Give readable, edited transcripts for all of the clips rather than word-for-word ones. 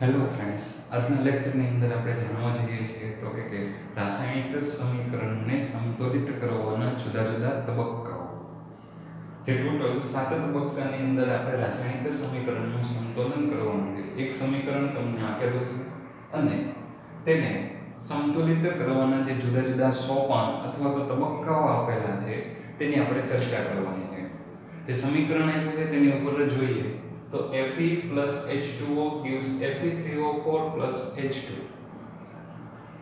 Hello friends, આજના લેક્ચરની અંદર આપણે જાણવા જઈએ છીએ તો કે રાસાયણિક સમીકરણને સંતુલિત કરવાના જુદા જુદા તબક્કાઓ. જે ટોટલ 7 તબક્કાની અંદર આપણે રાસાયણિક સમીકરણનું સંતુલન કરવાનું છે. એક સમીકરણ તમને આપેલું છે અને તેને સંતુલિત કરવાના જે જુદા જુદા સોપાન અથવા તો તબક્કાઓ આપેલા છે તેની આપણે ચર્ચા કરવાની છે. જે સમીકરણ આપ્યું છે તેની ઉપર જોઈએ તો Fe plus H2O gives Fe3O4 plus H2.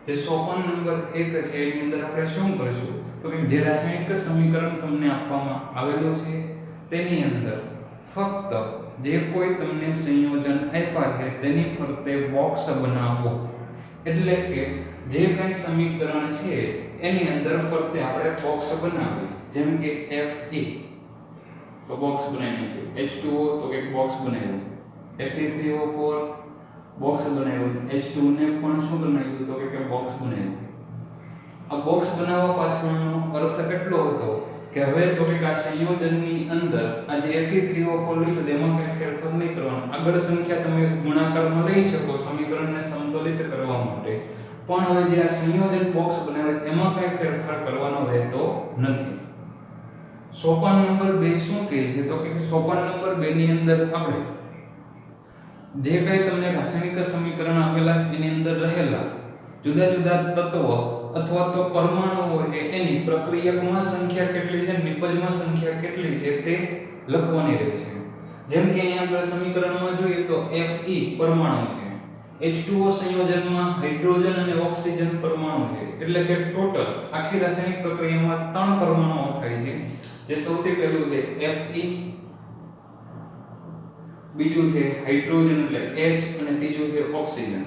જે સોપાન નંબર 1 છે એની અંદર આપણે શું કરીશું તો કે જે રાસાયણિક સમીકરણ તમને આપવામાં આવેલું છે તેની અંદર ફક્ત જે કોઈ તમને સંયોજન આપ્યા છે તેની ફરતે બોક્સ બનાવો. એટલે કે જે કંઈ સમીકરણ છે એની અંદર ફરતે આપણે બોક્સ બનાવીએ. જેમ કે Fe તો બોક્સ બનાવી નાખ્યું, H2O તો એક બોક્સ બનાવ્યું, Fe3O4 બોક્સ બનાવ્યું, H2 ને પણ શું બનાવ્યું તો કે બોક્સ બનાવ્યું. આ બોક્સ બનાવવા પાછળનો અર્થ કેટલો હતો કે હવે તો કે આ સંયોજનની અંદર આ જે Fe3O4 લીધું એમાં કંઈ ફેરફાર નહીં કરવાનો. આગળ સંખ્યા તમે ગુણાકારમાં લઈ શકો સમીકરણને સંતુલિત કરવા માટે, પણ હવે જે આ સંયોજન બોક્સ બનાવે એમાં કંઈ ફેરફાર કરવાનો રહેતો નથી. સોપાન નંબર 2 શું કહે છે તો કે સોપાન નંબર 2 ની અંદર આપણે જે કંઈ તમને રાસાયણિક સમીકરણ આપેલા છે એની અંદર રહેલા જુદા જુદા તત્વો અથવા તો પરમાણુઓ છે એની પ્રક્રિયકમાં સંખ્યા કેટલી છે, નિપજમાં સંખ્યા કેટલી છે તે લખવાની રહે છે. જેમ કે અહીંયા આપણે સમીકરણમાં જોઈએ તો Fe પરમાણુ છે, H2O સંયોજનમાં હાઇડ્રોજન અને ઓક્સિજન પરમાણુ છે. એટલે કે ટોટલ આખી રાસાયણિક પ્રક્રિયામાં 3 પરમાણુઓ થાય છે. જે સૌથી પહેલું છે Fe, બીજું છે હાઇડ્રોજન એટલે H અને ત્રીજું છે ઓક્સિજન.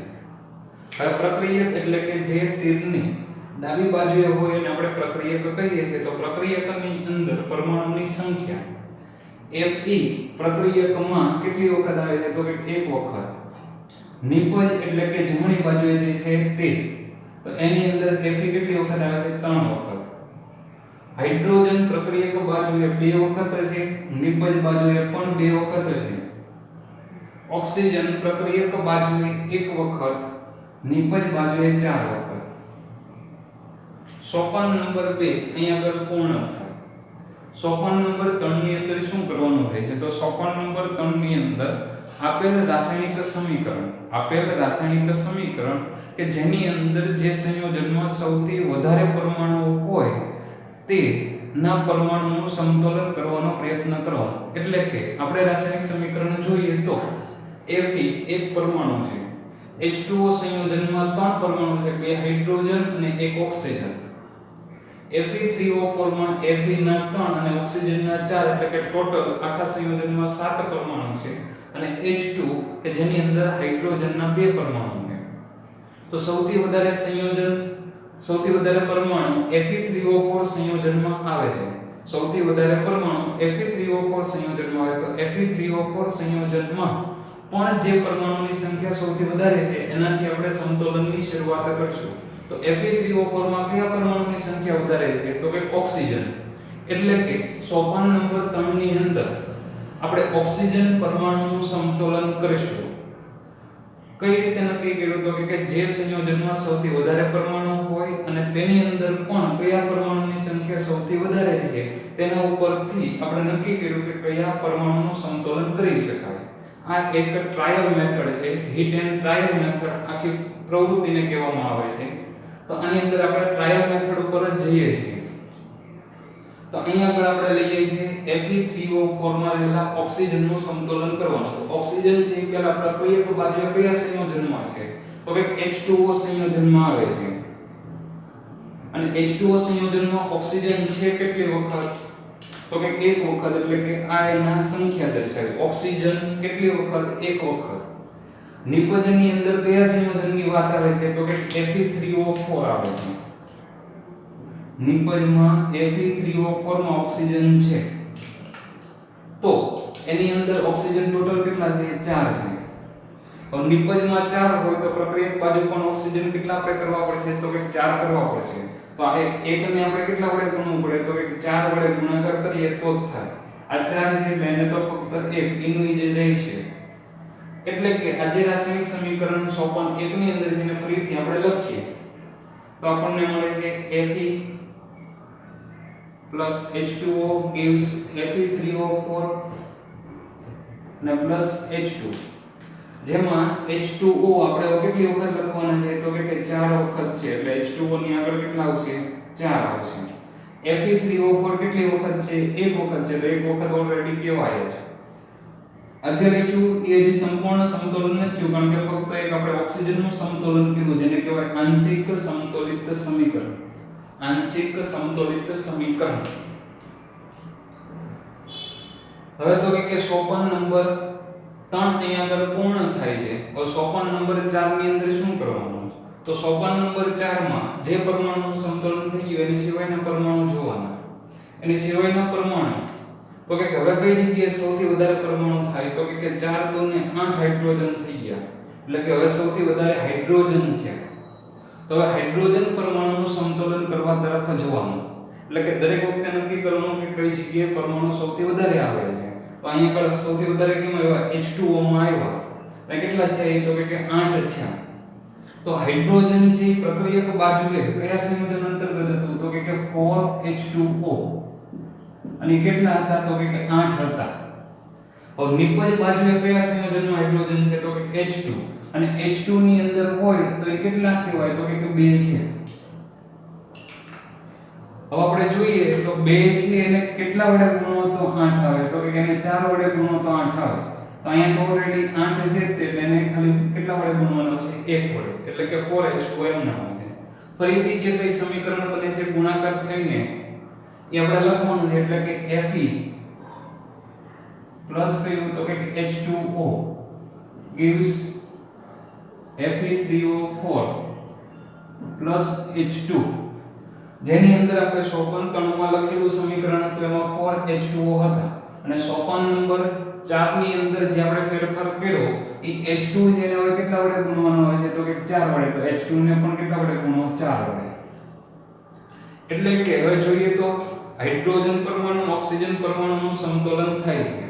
હવે પ્રક્રિયક એટલે કે જે તીરની ડાબી બાજુએ હોય એને આપણે પ્રક્રિયક કહીએ છીએ. તો પ્રક્રિયકની અંદર પરમાણુની સંખ્યા Fe પ્રક્રિયકમાં કેટલી વખત આવે છે તો કે એક વખત. નિપજ એટલે કે જમણી બાજુએ જે છે તે, તો એની અંદર Fe કેટલી વખત આવે છે 3 વખત. હાઇડ્રોજન પ્રક્રિયક બાજુએ 2 વખત છે, નિપજ બાજુએ પણ 2 વખત છે. ઓક્સિજન પ્રક્રિયક બાજુએ 1 વખત, નિપજ બાજુએ 4 વખત. સોપાન નંબર 2 અહીં આગળ પૂર્ણ થાય. સોપાન નંબર 3 ની અંદર શું કરવાનું રહે છે તો સોપાન નંબર 3 ની અંદર આપેલ રાસાયણિક સમીકરણ કે જેની અંદર જે સંયોજનમાં સૌથી વધારે પરમાણુઓ હોય તે ના પરમાણુનું સમતોલન કરવાનો પ્રયત્ન કરવાનો. એટલે કે આપણે રાસાયણિક સમીકરણ જોઈએ તો Fe એક પરમાણુ છે, H2O સંયોજનમાં 3 પરમાણુ છે, 2 હાઇડ્રોજન અને 1 ઓક્સિજન. Fe3O4 માં Fe ના 3 અને ઓક્સિજન ના 4 એટલે કે ટોટલ આખા સંયોજનમાં 7 પરમાણુ છે. અને H2 કે જેની અંદર હાઇડ્રોજન ના 2 પરમાણુ છે. તો સૌથી વધારે પરમાણુ Fe3O4 સંયોજનમાં આવે છે. સૌથી વધારે પરમાણુ Fe3O4 સંયોજનમાં આવે તો Fe3O4 સંયોજનમાં પણ જે પરમાણુની સંખ્યા સૌથી વધારે છે એનાથી આપણે સમતોલનની શરૂઆત કરીશું. તો Fe3O4 માં કયા પરમાણુની સંખ્યા વધારે છે તો કે ઓક્સિજન. એટલે કે સોપાન નંબર 3 ની અંદર આપણે ઓક્સિજન પરમાણુનું સમતોલન કરીશું. કઈ રીતે નક્કી કર્યું તો કે જે સંયોજનમાં સૌથી વધારે પરમાણુ હોય અને તેની અંદર પણ કયા પરમાણુની સંખ્યા સૌથી વધારે છે તેના ઉપરથી આપણે નક્કી કર્યું કે કયા પરમાણુનું સમતોલન કરી શકાય. આ એક ટ્રાયલ મેથડ છે, હિટ એન્ડ ટ્રાયલ મેથડ આખી પ્રવૃત્તિને કહેવામાં આવે છે. તો આની અંદર આપણે ટ્રાયલ મેથડ ઉપર જ જઈએ છીએ. તો અહીંયા આગળ આપણે લઈએ છીએ Fe3O4 માં રહેલા ઓક્સિજનનું સમતોલન કરવાનું. તો ઓક્સિજન છે પેલા પ્રક્રિયક બાજુએ કયા સંયોજનમાં છે તો કે H2O સંયોજનમાં આવે છે. અને H2O સંયોજનમાં ઓક્સિજન છે કેટલી વખત તો કે 1 વખત. એટલે કે આ એના સંખ્યા દર્શાવે. ઓક્સિજન કેટલી વખત 1 વખત. નિપજની અંદર કયા સંયોજનની વાત આવે છે તો કે Fe3O4 આવે છે. નિપજમાં Fe3O4 માં ઓક્સિજન છે તો એની અંદર ઓક્સિજન ટોટલ કેટલા છે 4 છે. હવે નિપજમાં 4 હોય તો પ્રક્રિયક બાજુ પણ ઓક્સિજન કેટલા આપણે કરવા પડશે તો કે 4 કરવા પડશે. તો આ એકને આપણે કેટલા વડે ગુણવું પડે તો કે 4 વડે ગુણાકાર કરીએ તો જ થાય. આ 4 છે એટલે એને તો ફક્ત 1 ઇન્વિજે રહેશે. એટલે કે આ જે રાસાયણિક સમીકરણ સોપાન 1 ની અંદર જેને ફરીથી આપણે લખીએ તો આપણને મળે છે Fe plus H2O gives Fe3O4 અને plus H2, જેમાં H2O આપણે કેટલી વખત લખવાના છે તો કે 4 વખત છે, એટલે H2O ની આગળ કેટલા આવશે 4 આવશે. Fe3O4 કેટલી વખત છે 1 વખત છે, તો 1 વખત ઓલરેડી કહેવાય છે. અત્યારે ક્યુ એ જે સંપૂર્ણ સમતોલન નથી થયું, કારણ કે ફક્ત એક આપણે ઓક્સિજનનું સમતોલન કર્યું જેને કહેવાય આંશિક સમતોલિત સમીકરણ. આંશિક સમતોલિત સમીકરણ. હવે તો કે સોપાન નંબર 3 ની આગળ પૂર્ણ થાય છે. હવે સોપાન નંબર 4 ની અંદર શું કરવાનું? તો સોપાન નંબર 4 માં જે પરમાણુનું સમતોલન થઈ ગયું એની સિવાયના પરમાણુ જોવાના. એની સિવાયના પરમાણુ તો કે હવે કઈ જગ્યાએ સૌથી વધારે પરમાણુ થાય તો કે 4 2 ને 8 હાઇડ્રોજન થઈ ગયા, એટલે કે હવે સૌથી વધારે હાઇડ્રોજન છે. તો હવે હાઇડ્રોજન પરમાણુનું સમતોલન કરવા તરફ જવાનું, એટલે કે દરેક વખતે નક્કી કરવાનું કે કઈ જગ્યાએ પરમાણુ સૌથી વધારે આવે છે. તો અહીંયા આગળ સૌથી વધારે કેમ આવ્યા H2O માં આવ્યા, એટલે કેટલા થયા તો કે 8 થયા. તો હાઇડ્રોજન છે પ્રક્રિયક બાજુએ કયા સંયોજન અંતર્ગત હતું તો કે 4H2O, અને કેટલા હતા તો કે 8 હતા. और નિપજ બાજુએ કયા સંયોજનમાં હાઇડ્રોજન છે તો કે H2, અને H2 ની અંદર હોય તો એ કેટલા કહેવાય તો કે 2 છે. હવે આપણે જોઈએ તો 2 છે એને કેટલા વડે ગુણો તો 8 આવે, તો કે એને 4 વડે ગુણો તો 8 આવે. તો અહીંયા તો ઓલરેડી 8 છે એટલે એને ખાલી કેટલા વડે ગુણવાનો છે 1 વડે, એટલે કે 4H2 એમ નામ છે. ફરીથી જે કઈ સમીકરણ બને છે ગુણાકાર થઈને એ આપણે લખવાનું છે, એટલે કે Fe પ્લસ કયું તો કે H2O gives Fe3O4 plus H2, જેની અંદર આપણે સોપાન 3 માં લખેલું સમીકરણ હતું એમાં 4H2O હતા, અને સોપાન નંબર 4 ની અંદર જે આપણે ફેરફાર કર્યો એ H2 જેને હવે કેટલા વડે ગુણવાનો આવે છે તો કે 4 વડે, તો H2 ને પણ કેટલા વડે ગુણો 4 વડે. એટલે કે હવે જોઈએ તો હાઇડ્રોજન પરમાણુ ઓક્સિજન પરમાણુનું સમતોલન થાય છે.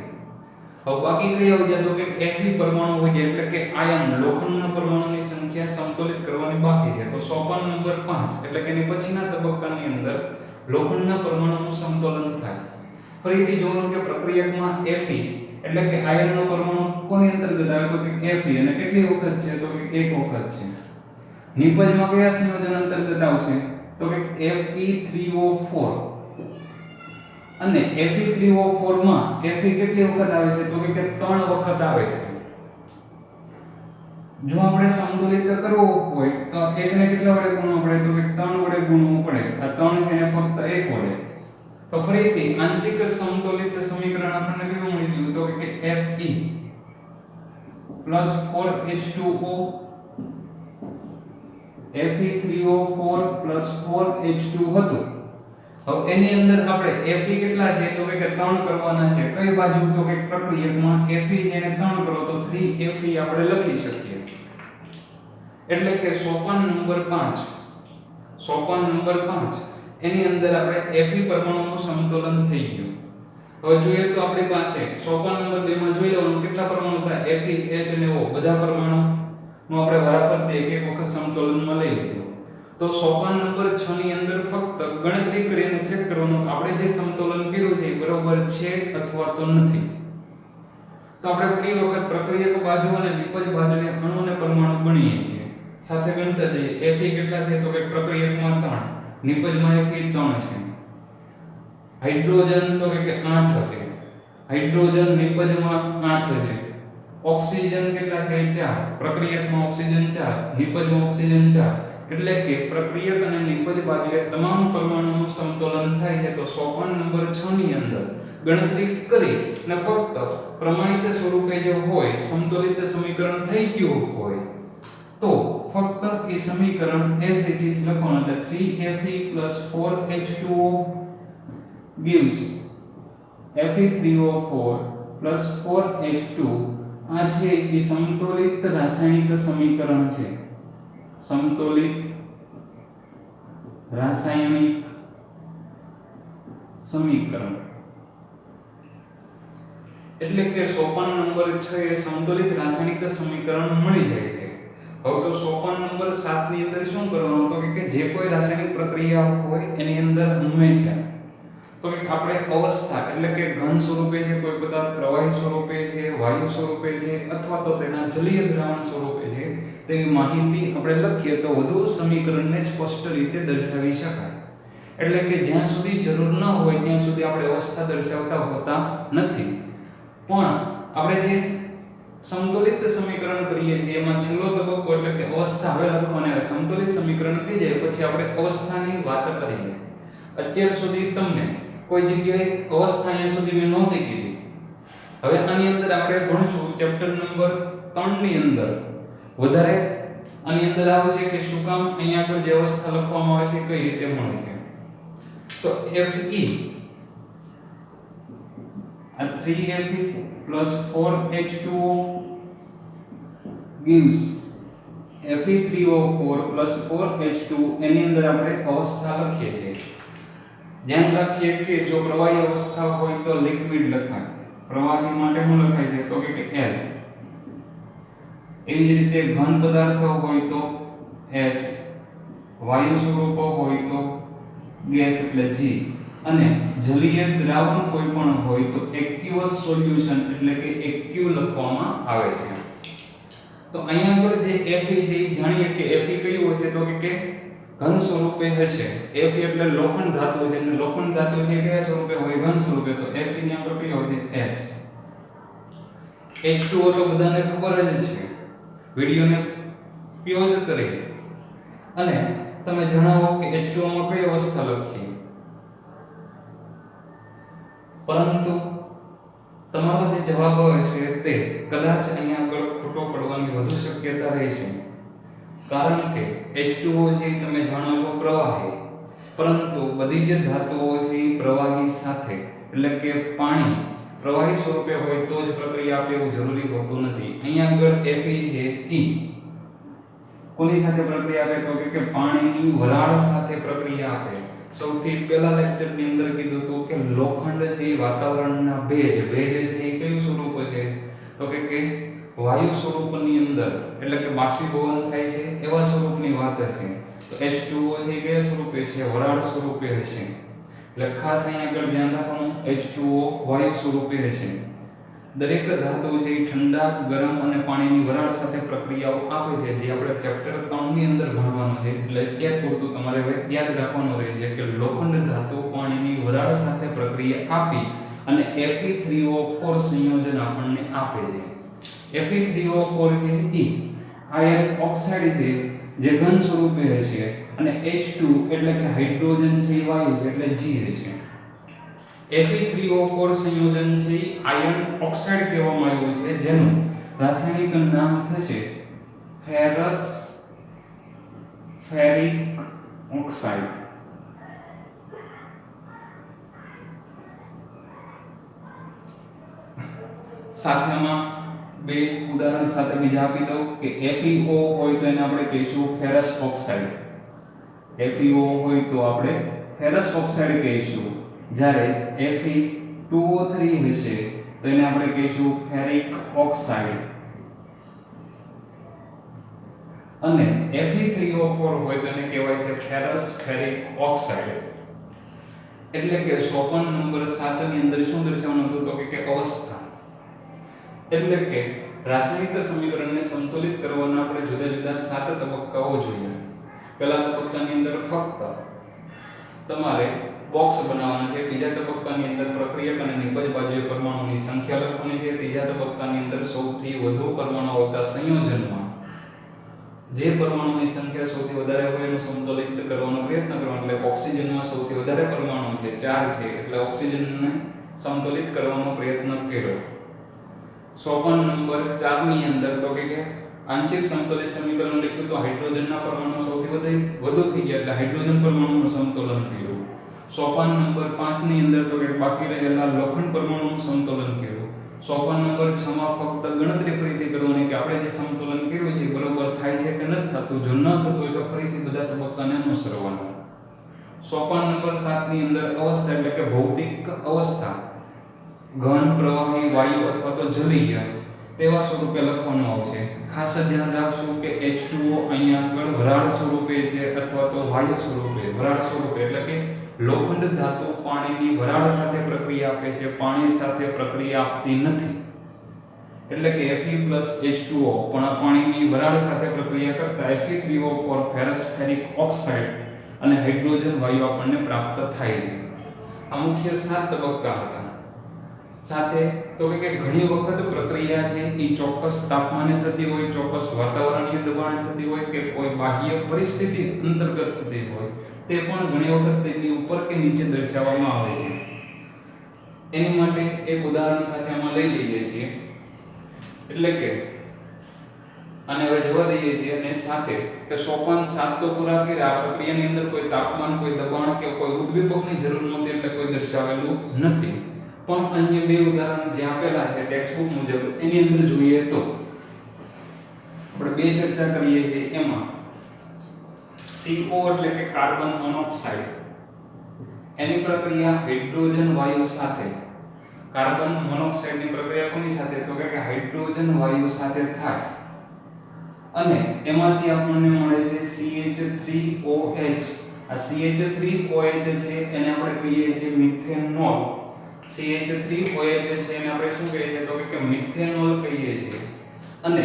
હવે બાકી કઈ આવી જાય તો કે Fe પરમાણુ હોય છે, એટલે કે આયન લોખંડના પરમાણુની સંખ્યા સમતોલિત કરવાની બાકી છે. તો સોપાન નંબર 5 એટલે કે એની પછીના તબક્કાની અંદર લોખંડના પરમાણુનું સમતોલન થાય. ફરીથી જોવાનું કે પ્રક્રિયકમાં Fe એટલે કે આયનનો પરમાણુ કોની અંતર્ગત આવે તો કે Fe, અને કેટલી વખત છે તો કે 1 વખત છે. નિપજમાં કયા સંયોજન અંતર્ગત આવશે તો કે Fe3O4, અને Fe3O4 માં Fe કેટલી વખત આવે છે તો કે 3 વખત આવે છે. જો આપણે સમતોલિત કરવો હોય તો એકને કેટલા વડે ગુણવું પડે તો કે 3 વડે ગુણવું પડે. આ 3 છે એને ફક્ત 1 વડે. તો ફરીથી આંશિક સમતોલિત સમીકરણ આપણને કેવું મળી ગયું તો કે Fe plus 4H2O Fe3O4 plus 4H2 હતું. હવે એની અંદર આપણે Fe કેટલા છે તો કે 3 કરવાના છે. કઈ બાજુ તો કે પ્રક્રિયકમાં Fe જેને 3 કરો તો 3Fe આપણે લખી શકીએ. એટલે કે સોપાન નંબર 5 એની અંદર આપણે Fe પરમાણુનું સમતોલન થઈ ગયું. હવે જોઈએ તો આપણી પાસે સોપાન નંબર 2 માં જોઈ લેવાનું કેટલા પરમાણુ હતા Fe, H અને O, બધા પરમાણુ નો આપણે વારાફરતી એક વખત સમતોલનમાં લઈ લીધું. તો સોપાન નંબર 6 ની અંદર ફક્ત ગણતરી કરીને ચેક કરવાનું આપણે જે સમતોલન કર્યું છે એ બરોબર છે અથવા તો નથી. તો આપણે ફરી વખત પ્રક્રિયક બાજુ અને નિપજ બાજુએ અણુ અને પરમાણુ ગણીએ છીએ. સાથે ગણતા જઈએ. Fe કેટલા છે તો કે પ્રક્રિયકમાં 3, નિપજમાં Fe 3 છે. હાઇડ્રોજન તો કે 8 છે. હાઇડ્રોજન નિપજમાં 8 છે. ઓક્સિજન કેટલા છે 4, પ્રક્રિયકમાં ઓક્સિજન 4, નિપજમાં ઓક્સિજન 4. એટલે કે પ્રક્રિયક અને નિપજ બાજુએ તમામ પરમાણુનું સમતોલન થાય છે. તો સોપાન નંબર 6 ની અંદર ગણતરી કરી અને ફક્ત પ્રમાણિત સ્વરૂપે જે હોય સમતોલિત સમીકરણ થઈ ગયું હોય તો ફક્ત એ સમીકરણ as it is લખવાનું, એટલે 3Fe plus 4H2O gives Fe3O4 plus 4H2. આ છે એ સમતોલિત રાસાયણિક સમીકરણ છે. સમતોલિત રાસાયણિક સમીકરણ એટલે કે સોપાન નંબર 6 એ સમતોલિત રાસાયણિક સમીકરણ મળી જાય છે. હવે તો સોપાન નંબર 7 ની અંદર શું કરવાનું તો કે જે કોઈ રાસાયણિક પ્રક્રિયા હોય એની અંદર હંમેશા તો કે આપણે અવસ્થા એટલે કે ઘન સ્વરૂપે છે, કોઈ પદાર્થ પ્રવાહી સ્વરૂપે છે, વાયુ સ્વરૂપે છે અથવા તો તેના જલીય દ્રાવણ સ્વરૂપે છે તેવી માહિતી આપણે લખીએ તો વધુ સમીકરણને સ્પષ્ટ રીતે દર્શાવી શકાય. એટલે કે જ્યાં સુધી જરૂર ન હોય ત્યાં સુધી આપણે અવસ્થા દર્શાવતા હોતા નથી. પણ આપણે જે સંતુલિત સમીકરણ કરીએ છીએ એમાં છેલ્લો તબક્કો એટલે કે અવસ્થા હવે લખવાની આવે. સંતુલિત સમીકરણ થઈ જાય પછી આપણે અવસ્થાની વાત કરીએ. અત્યાર સુધી તમને કોઈ જગ્યાએ અવસ્થા અહીંયા સુધી મેં નહોતી કીધી. હવે આની અંદર આપણે ભણીશું ચેપ્ટર નંબર 3 ની અંદર વધારે આની અંદર આવે છે કે શું કામ અહીંયા આગળ જે અવસ્થા લખવામાં આવે છે કઈ રીતે મળે છે. તો Fe આ 3Fe plus 4H2O gives Fe3O4 plus 4H2 એની અંદર આપણે અવસ્થા લખીએ છીએ. ધ્યાન રાખીએ કે જો પ્રવાહી અવસ્થા હોય તો લિક્વિડ લખાય. પ્રવાહી માટે શું લખાય છે તો કે L. એવી જ રીતે ઘન પદાર્થો હોય તો S, વાયુ સ્વરૂપો હોય તો ગેસ એટલે G અને જલીય દ્રાવણ કોઈ પણ હોય તો એક્યુઅસ સોલ્યુશન એટલે કે એક્યુ લખવામાં આવે છે. તો અહીંયા આગળ જે Fe છે એ જાણીએ કે Fe કયું હોય છે તો કે ઘન સ્વરૂપે હશે. Fe એટલે લોખંડ ધાતુ છે અને લોખંડ ધાતુ છે કયા સ્વરૂપે હોય ઘન સ્વરૂપે તો Fe ની આગળ કયો હોય છે S. H2O તો બધાને ખબર જ છે, વિડિયોને પોઝ કરી અને તમે જણાવો કે H2O માં કઈ અવસ્થા લખી. પરંતુ તમારો જે જવાબ હશે તે કદાચ અહીંયા આગળ ખોટો પડવાની વધુ શક્યતા રહે છે. કારણ કે H2O છે તમે જાણો છો પ્રવાહી, પરંતુ બધી જ ધાતુઓ છે એ પ્રવાહી સાથે એટલે કે પાણી પ્રવાહી સ્વરૂપે હોય તો જ પ્રક્રિયા આપે એવું જરૂરી હોતું નથી. અહીંયા આગળ Fe છે E કોની સાથે પ્રક્રિયા આપે તો કે પાણીની વરાળ સાથે પ્રક્રિયા આપે. સૌથી પહેલા લેક્ચરની અંદર કીધું હતું કે લોખંડ છે એ વાતાવરણના ભેજ છે એ કયું સ્વરૂપ છે તો કે વાયુ સ્વરૂપની અંદર એટલે કે બાષ્પીભવન થાય છે એવા સ્વરૂપની વાત છે. તો H2O છે એ કયા સ્વરૂપે છે વરાળ સ્વરૂપે હશે. એટલે ખાસ અહીંયા આગળ ધ્યાન રાખવાનું H2O વાયુ સ્વરૂપે હશે. દરેક ધાતુ છે એ ઠંડા ગરમ અને પાણીની વરાળ સાથે પ્રક્રિયાઓ આપે છે જે આપણે ચેપ્ટર 3 ની અંદર ભણવાનું છે. એટલે ત્યાં પૂરતું તમારે યાદ રાખવાનું રહેશે કે લોખંડ ધાતુ પાણીની વરાળ સાથે પ્રક્રિયા આપી અને Fe3O4 સંયોજન આપણને આપે છે. Fe3O4 છે E આયર્ન ઓક્સાઇડ છે જે ઘન સ્વરૂપે હશે અને H2 એટલે કે હાઇડ્રોજન છે એ વાયુ છે એટલે G હશે. Fe3O4 સંયોજન છે આયર્ન ઓક્સાઇડ કહેવામાં આવ્યું છે જેનું રાસાયણિક નામ થશે ફેરસ ફેરિક ઓક્સાઇડ. સાથેમાં બે ઉદાહરણ સાથે બીજા આપી દઉં કે FeO હોય તો એને આપણે કહીશું ફેરસ ઓક્સાઇડ. FeO હોય તો આપણે ફેરસ ઓક્સાઇડ કહીશું. જ્યારે Fe2O3 હશે તો એને આપણે કહીશું ફેરિક ઓક્સાઇડ. અને Fe3O4 હોય તો એને કહેવાય છે ફેરસ ફેરિક ઓક્સાઇડ. એટલે કે સોપાન નંબર 7 ની અંદર શું દર્શાવવાનું હતું તો કે અવસ્થા એટલે કે રાસાયણિક સમીકરણને સંતુલિત કરવાના આપણે જુદા જુદા 7 તબક્કાઓ જોઈએ. પહેલા તબક્કાની અંદર ફક્ત તમારે બોક્સ બનાવવાના છે. બીજા તબક્કાની અંદર પ્રક્રિયક અને નિપજ બાજુએ પરમાણુની સંખ્યા લખવાની છે. ત્રીજા તબક્કાની અંદર સૌથી વધુ પરમાણુ આવતા સંયોજનમાં જે પરમાણુની સંખ્યા સૌથી વધારે હોય એને સંતુલિત કરવાનો પ્રયત્ન કરવાનો. એટલે ઓક્સિજનમાં સૌથી વધારે પરમાણુ છે 4 છે એટલે ઓક્સિજનને સંતુલિત કરવાનો પ્રયત્ન કર્યો. સોપાન નંબર 4 ની અંદર તો કે આંશિક સંતુલિત સમીકરણ લખ્યું તો હાઇડ્રોજનના પરમાણુ સૌથી વધુ થઈ ગયા એટલે હાઇડ્રોજન પરમાણુનું સંતુલન કર્યું. સોપાન નંબર 5 ની અંદર તો કે બાકી રહેલા લોખંડ પરમાણુનું સંતુલન કર્યું. સોપાન નંબર 6 માં ફક્ત ગણતરી ફરીથી કરવાની કે આપણે જે સંતુલન કર્યું છે બરોબર થાય છે કે નથી થતું. જો ન થતું હોય તો ફરીથી બધા તબક્કાને અનુસરવાના. સોપાન નંબર 7 ની અંદર અવસ્થા એટલે કે ભૌતિક અવસ્થા ઘન પ્રવાહી વાયુ અથવા તો જલીય તેવા સ્વરૂપે લખવાનું આવશે. ખાસ ધ્યાન રાખશું કે H2O અહીંયા આગળ વરાળ સ્વરૂપે છે અથવા તો વાયુ સ્વરૂપે. વરાળ સ્વરૂપે એટલે કે લોખંડ ધાતુ પાણીની વરાળ સાથે પ્રક્રિયા આપે છે, પાણી સાથે પ્રક્રિયા આપતી નથી. એટલે કે Fe+H2O પણ આ પાણીની વરાળ સાથે પ્રક્રિયા કરતા Fe3O4 ફેરસ ફેરિક ઓક્સાઇડ અને હાઇડ્રોજન વાયુ આપણને પ્રાપ્ત થાય છે. આ મુખ્ય 7 તબક્કા હતા. સાથે તો કે ઘણી વખત પ્રક્રિયા છે એ ચોક્કસ તાપમાને થતી હોય, ચોક્કસ વાતાવરણીય દબાણે થતી હોય કે કોઈ બાહ્ય પરિસ્થિતિ અંતર્ગત થતી હોય, તે પણ ઘણી વખત તેની ઉપર કે નીચે દર્શાવવામાં આવે છે. એની માટે એક ઉદાહરણ સાથે આમાં લઈ લઈએ છીએ. એટલે કે અને હવે જોવા દઈએ છીએ અને સાથે કે સોપાન 7 તો પૂરા કર્યા. આ પ્રક્રિયાની અંદર કોઈ તાપમાન, કોઈ દબાણ કે કોઈ ઉદ્દીપકની જરૂર નથી એટલે કોઈ દર્શાવેલું નથી. પણ અન્ય બે ઉદાહરણ જે આપેલા છે ટેક્સ્ટબુક મુજબ એની અંદર જોઈએ તો આપણે બે ચર્ચા કરીએ છીએ. એમાં CO એટલે કે કાર્બન મોનોક્સાઇડ એની પ્રક્રિયા હાઇડ્રોજન વાયુ સાથે. કાર્બન મોનોક્સાઇડની પ્રક્રિયા કોની સાથે? તો કે હાઇડ્રોજન વાયુ સાથે થાય અને એમાંથી આપણને મળે છે CH3OH. આ CH3OH છે એને આપણે કહીએ છીએ મિથેનોલ. CH3OH છે એને આપણે શું કહીએ છીએ? તો કે મિથેનોલ કહીએ છીએ. અને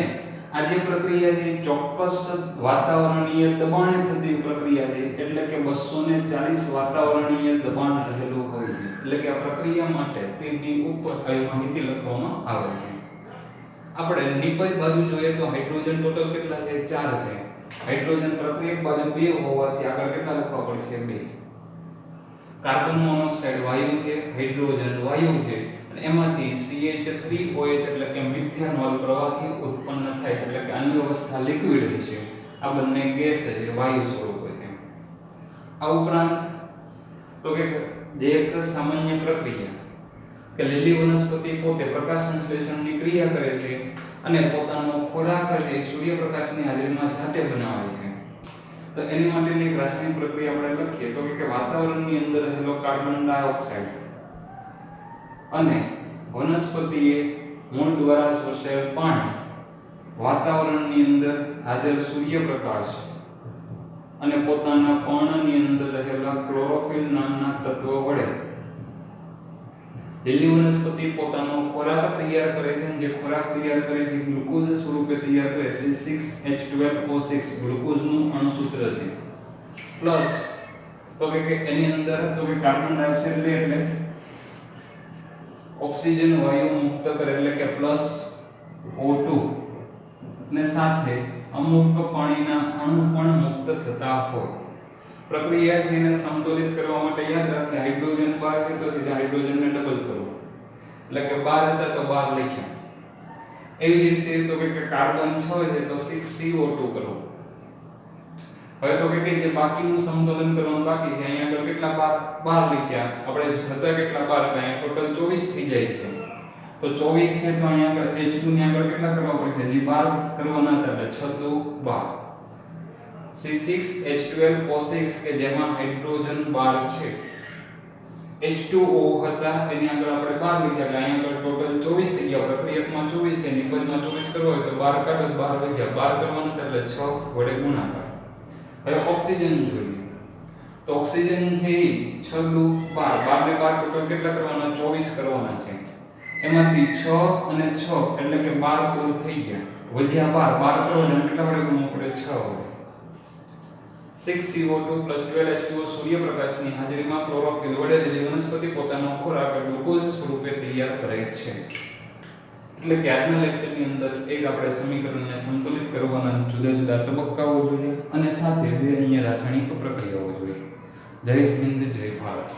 આ જે પ્રક્રિયા છે ચોક્કસ વાતાવરણીય દબાણે થતી પ્રક્રિયા છે. એટલે કે 240 વાતાવરણીય દબાણ રહેલું હોય છે. એટલે કે આ પ્રક્રિયા માટે તેની ઉપર આવી માહિતી લખવામાં આવે છે. આપણે નિપજ બાજુ જોઈએ તો હાઇડ્રોજન ટોટલ કેટલા છે? 4 છે. હાઇડ્રોજન પ્રક્રિયક બાજુ 2 હોવાથી આગળ કેટલા લખવા પડશે? 2. કાર્બન મોનોક્સાઇડ વાયુ છે, હાઇડ્રોજન વાયુ છે અને એમાંથી CH3OH એટલે કે મિથેનોલ પ્રવાહી ઉત્પન્ન થાય. એટલે કે આની અવસ્થા લિક્વિડ છે. આ બંને ગેસ છે, વાયુ સ્વરૂપે છે. આ ઉપરાંત તો કે જે એક સામાન્ય પ્રક્રિયા કે લીલી વનસ્પતિ પોતે પ્રકાશ સંશ્લેષણની ક્રિયા કરે છે અને પોતાનો ખોરાક છે સૂર્યપ્રકાશની હાજરીમાં જાતે બનાવે છે. તો એની માટેની એક રાસાયણિક પ્રક્રિયા આપણે લખીએ તો કે વાતાવરણની અંદર રહેલો કાર્બન ડાયોક્સાઇડ અને વનસ્પતિએ મૂળ દ્વારા શોષાયેલ પાણી, વાતાવરણની અંદર હાજર સૂર્યપ્રકાશ અને પોતાના પર્ણની અંદર રહેલા ક્લોરોફિલ નામના તત્વ વડે લીલી વનસ્પતિ પોતાનો ખોરાક તૈયાર કરે છે. જે ખોરાક તૈયાર કરે છે ગ્લુકોઝ સ્વરૂપે તૈયાર કરે છે. C6H12O6 ગ્લુકોઝનું અણુસૂત્ર છે. પ્લસ તો કે એની અંદર તો કે કાર્બન ડાયોક્સાઇડ લે એટલે ઓક્સિજન વાયુ મુક્ત કરે એટલે કે +O2 ને સાથે અમુક પાણીના અણુ પણ મુક્ત થતા હોય. પ્રક્રિયા છે એને સંતુલિત કરવા માટે યાદ રાખે હાઇડ્રોજન 12 છે તો સીધા હાઇડ્રોજનને ડબલ કરો. એટલે કે 12 હતા તો 12 લખ્યા. એવી જ રીતે તો કે કાર્બન 6 છે તો 6CO2 કરો. હવે તો કે જે બાકીનું સંતુલન કરવાનું બાકી છે અહીંયા આગળ કેટલા 12 લખ્યા. આપણે હતા કેટલા 12 અહીંયા ટોટલ 24 થઈ જાય છે. તો 24 છે તો અહીંયા આગળ H2 ની આગળ કેટલા કરવા પડશે? જે 12 કરવાના હતા એટલે 6 × 12. C6H12O6 કે જેમાં હાઇડ્રોજન 12 છે. H2O હતા તેની આગળ આપણે 12 લખ્યા એટલે અહીંયા આગળ ટોટલ 24 થઈ ગયા. પ્રક્રિયકમાં 24 છે, નિપજમાં 24 કરવો હોય તો 12 કાઢો 12 વધ્યા. 12 કરવાના હતા એટલે 6 વડે ગુણાકાર. હવે ઓક્સિજન જોઈએ તો ઓક્સિજન છે એ 6 × 12 12 ને 12 ટોટલ કેટલા કરવાના? 24 કરવાના છે. એમાંથી 6 અને 6 એટલે કે 12 દૂર થઈ ગયા. વધ્યા 12 કરો એટલે કેટલા વડે ગુણવું પડે? 6 વડે. 6CO2 + 12H2O સૂર્યપ્રકાશની હાજરીમાં ક્લોરોફિલ વડે લીલી વનસ્પતિ પોતાનો ખોરાક ગ્લુકોઝ સ્વરૂપે તૈયાર કરે છે. એટલે કે આજના લેક્ચરની અંદર એક આપણે સમીકરણને સંતુલિત કરવાના જુદા જુદા તબક્કાઓ જોઈએ અને સાથે બે અહીંયા રાસાયણિક પ્રક્રિયાઓ જોઈએ. જય હિન્દ, જય ભારત.